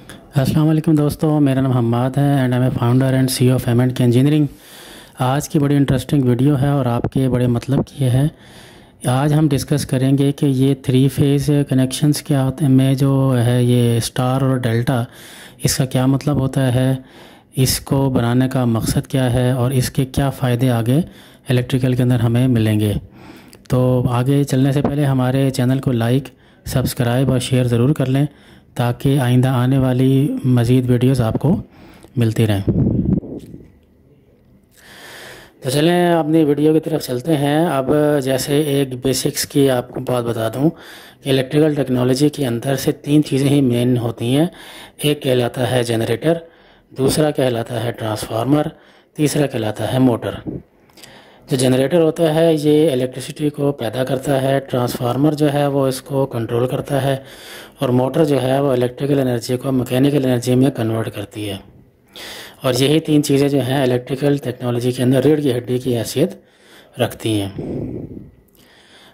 अस्सलाम वालेकुम दोस्तों, मेरा नाम हम्माद है and I am founder and CEO of M&K engineering. आज की बड़ी इंटरेस्टिंग वीडियो है और आपके बड़े मतलब की है। आज हम डिस्कस करेंगे कि ये थ्री फेज़ कनेक्शंस क्या होते हैं, में जो है ये स्टार और डेल्टा, इसका क्या मतलब होता है, इसको बनाने का मकसद क्या है और इसके क्या फ़ायदे आगे इलेक्ट्रिकल के अंदर हमें मिलेंगे। तो आगे चलने से पहले हमारे चैनल को लाइक, सब्सक्राइब और शेयर ज़रूर कर लें ताकि आइंदा आने वाली मज़ीद वीडियोस आपको मिलती रहें। तो चलें अपनी वीडियो की तरफ चलते हैं। अब जैसे एक बेसिक्स की आपको बात बता दूं कि इलेक्ट्रिकल टेक्नोलॉजी के अंदर से तीन चीज़ें ही मेन होती हैं। एक कहलाता है जनरेटर, दूसरा कहलाता है ट्रांसफार्मर, तीसरा कहलाता है मोटर। जो जनरेटर होता है ये इलेक्ट्रिसिटी को पैदा करता है, ट्रांसफार्मर जो है वो इसको कंट्रोल करता है और मोटर जो है वो इलेक्ट्रिकल एनर्जी को मैकेनिकल एनर्जी में कन्वर्ट करती है। और यही तीन चीज़ें जो हैं इलेक्ट्रिकल टेक्नोलॉजी के अंदर रीढ़ की हड्डी की हैसियत रखती हैं।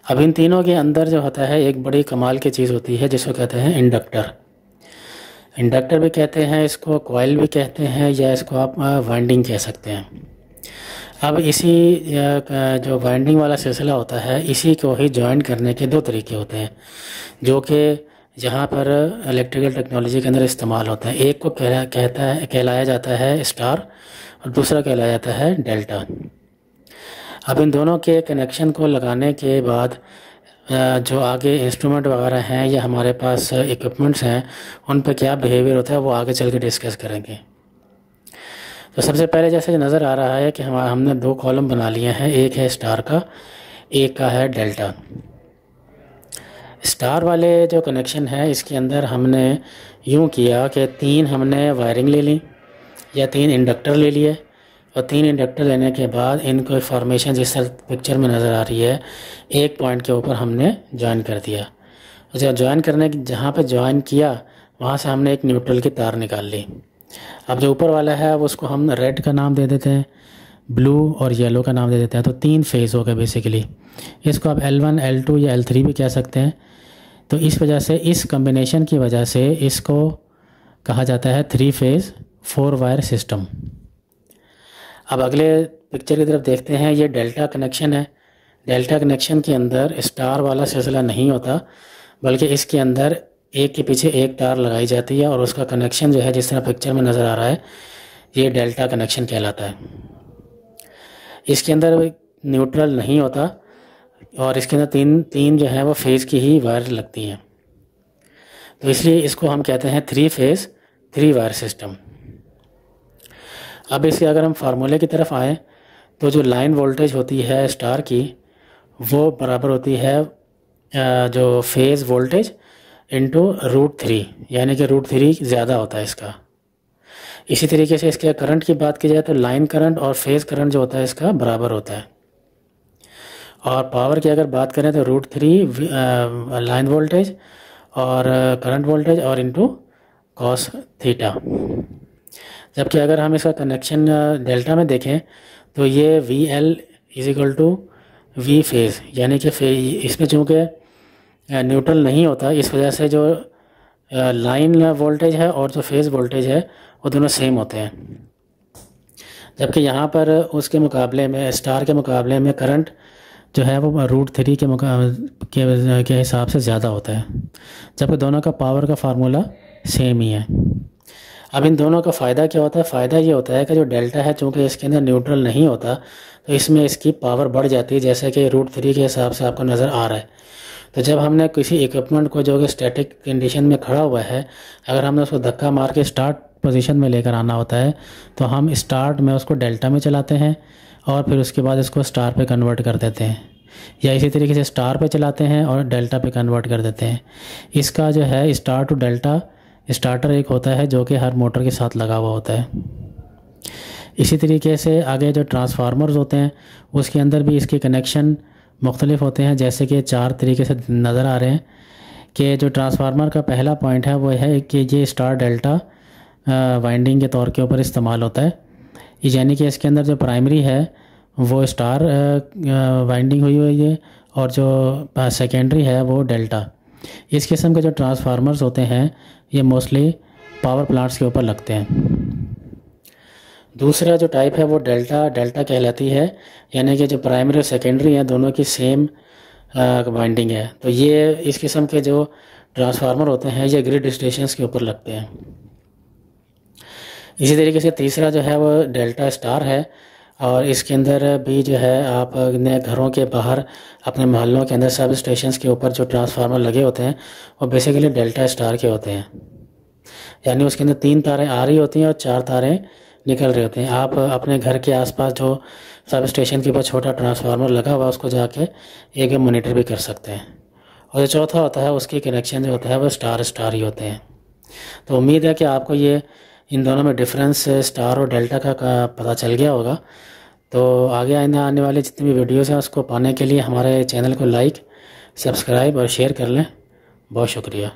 अब इन तीनों के अंदर जो होता है एक बड़ी कमाल की चीज़ होती है जिसको कहते हैं इंडक्टर। इंडक्टर भी कहते हैं इसको, कॉइल भी कहते हैं, या इसको आप वाइंडिंग कह सकते हैं। अब इसी जो वाइंडिंग वाला सिलसिला होता है इसी को ही जॉइन करने के दो तरीके होते हैं जो कि जहाँ पर इलेक्ट्रिकल टेक्नोलॉजी के अंदर इस्तेमाल होता है। एक को कहलाया जाता है स्टार और दूसरा कहलाया जाता है डेल्टा। अब इन दोनों के कनेक्शन को लगाने के बाद जो आगे इंस्ट्रूमेंट वगैरह हैं या हमारे पास इक्विपमेंट्स हैं उन पर क्या बिहेवियर होता है वो आगे चल के डिस्कस करेंगे। तो सबसे पहले जैसे नज़र आ रहा है कि हमने दो कॉलम बना लिए हैं, एक है स्टार का, एक का है डेल्टा। स्टार वाले जो कनेक्शन है इसके अंदर हमने यूँ किया कि तीन हमने वायरिंग ले ली या तीन इंडक्टर ले लिए और तीन इंडक्टर लेने के बाद इनको फॉर्मेशन जिस तरह पिक्चर में नज़र आ रही है एक पॉइंट के ऊपर हमने ज्वाइन कर दिया। और जब ज्वाइन करने जहाँ पर ज्वाइन किया वहाँ से हमने एक न्यूट्रल की तार निकाल ली। अब जो ऊपर वाला है उसको हम रेड का नाम दे देते हैं, ब्लू और येलो का नाम दे देते हैं। तो तीन फेज़ हो गए बेसिकली। इसको आप L1, L2 या L3 भी कह सकते हैं। तो इस वजह से इस कम्बिनेशन की वजह से इसको कहा जाता है थ्री फेज़ 4 वायर सिस्टम। अब अगले पिक्चर की तरफ देखते हैं। ये डेल्टा कनेक्शन है। डेल्टा कनेक्शन के अंदर स्टार वाला सिलसिला नहीं होता बल्कि इसके अंदर एक के पीछे एक तार लगाई जाती है और उसका कनेक्शन जो है जिस तरह पिक्चर में नज़र आ रहा है ये डेल्टा कनेक्शन कहलाता है। इसके अंदर न्यूट्रल नहीं होता और इसके अंदर तीन जो है वो फेज़ की ही वायर लगती हैं। तो इसलिए इसको हम कहते हैं थ्री फेज़ 3 वायर सिस्टम। अब इसके अगर हम फार्मूले की तरफ आएँ तो जो लाइन वोल्टेज होती है स्टार की वो बराबर होती है जो फेज़ वोल्टेज इंटू √3, यानी कि √3 ज़्यादा होता है इसका। इसी तरीके से इसके करंट की बात की जाए तो लाइन करंट और फेज़ करंट जो होता है इसका बराबर होता है। और पावर की अगर बात करें तो √3 लाइन वोल्टेज और करंट वोल्टेज और इंटू cos थीटा। जबकि अगर हम इसका कनेक्शन डेल्टा में देखें तो ये VL = V फेज़, यानी कि इसमें चूँकि न्यूट्रल नहीं होता इस वजह से जो लाइन वोल्टेज है और जो फेज़ वोल्टेज है वो दोनों सेम होते हैं। जबकि यहाँ पर उसके मुकाबले में स्टार के मुकाबले में करंट जो है वो √3 के हिसाब से ज़्यादा होता है, जबकि दोनों का पावर का फार्मूला सेम ही है। अब इन दोनों का फ़ायदा क्या होता है? फ़ायदा ये होता है कि जो डेल्टा है चूँकि इसके अंदर न्यूट्रल नहीं होता तो इसमें इसकी पावर बढ़ जाती है, जैसे कि √3 के हिसाब से आपको नज़र आ रहा है। तो जब हमने किसी इक्विपमेंट को जो कि स्टैटिक कंडीशन में खड़ा हुआ है अगर हमने उसको धक्का मार के स्टार्ट पोजीशन में लेकर आना होता है तो हम स्टार्ट में उसको डेल्टा में चलाते हैं और फिर उसके बाद इसको स्टार पे कन्वर्ट कर देते हैं, या इसी तरीके से स्टार पे चलाते हैं और डेल्टा पे कन्वर्ट कर देते हैं। इसका जो है स्टार टू डेल्टा स्टार्टर एक होता है जो कि हर मोटर के साथ लगा हुआ होता है। इसी तरीके से आगे जो ट्रांसफार्मर्स होते हैं उसके अंदर भी इसके कनेक्शन मुख्तलिफ होते हैं, जैसे कि 4 तरीके से नज़र आ रहे हैं कि जो ट्रांसफार्मर का पहला पॉइंट है वो है कि ये स्टार डेल्टा वाइंडिंग के तौर के ऊपर इस्तेमाल होता है, यानी कि इसके अंदर जो प्राइमरी है वो स्टार वाइंडिंग हुई है और जो सेकेंडरी है वो डेल्टा। इस किस्म के जो ट्रांसफार्मर्स होते हैं ये मोस्टली पावर प्लांट्स के ऊपर लगते हैं। दूसरा जो टाइप है वो डेल्टा कहलाती है, यानी कि जो प्राइमरी और सेकेंडरी हैं दोनों की सेम वाइंडिंग है। तो ये इस किस्म के जो ट्रांसफार्मर होते हैं ये ग्रिड स्टेशंस के ऊपर लगते हैं। इसी तरीके से तीसरा जो है वो डेल्टा स्टार है, और इसके अंदर भी जो है आप अपने घरों के बाहर अपने मोहल्लों के अंदर सब स्टेशंस के ऊपर जो ट्रांसफार्मर लगे होते हैं वो बेसिकली डेल्टा स्टार के होते हैं, यानी उसके अंदर 3 तारें आ रही होती हैं और 4 तारें निकल रहे होते हैं। आप अपने घर के आसपास जो सब स्टेशन के ऊपर छोटा ट्रांसफार्मर लगा हुआ उसको जाके एक मॉनिटर भी कर सकते हैं। और जो चौथा होता है उसके कनेक्शन जो होता है वो स्टार ही होते हैं। तो उम्मीद है कि आपको ये इन दोनों में डिफरेंस स्टार और डेल्टा का पता चल गया होगा। तो आगे आने वाली जितनी भी वीडियोज़ हैं उसको पाने के लिए हमारे चैनल को लाइक, सब्सक्राइब और शेयर कर लें। बहुत शुक्रिया।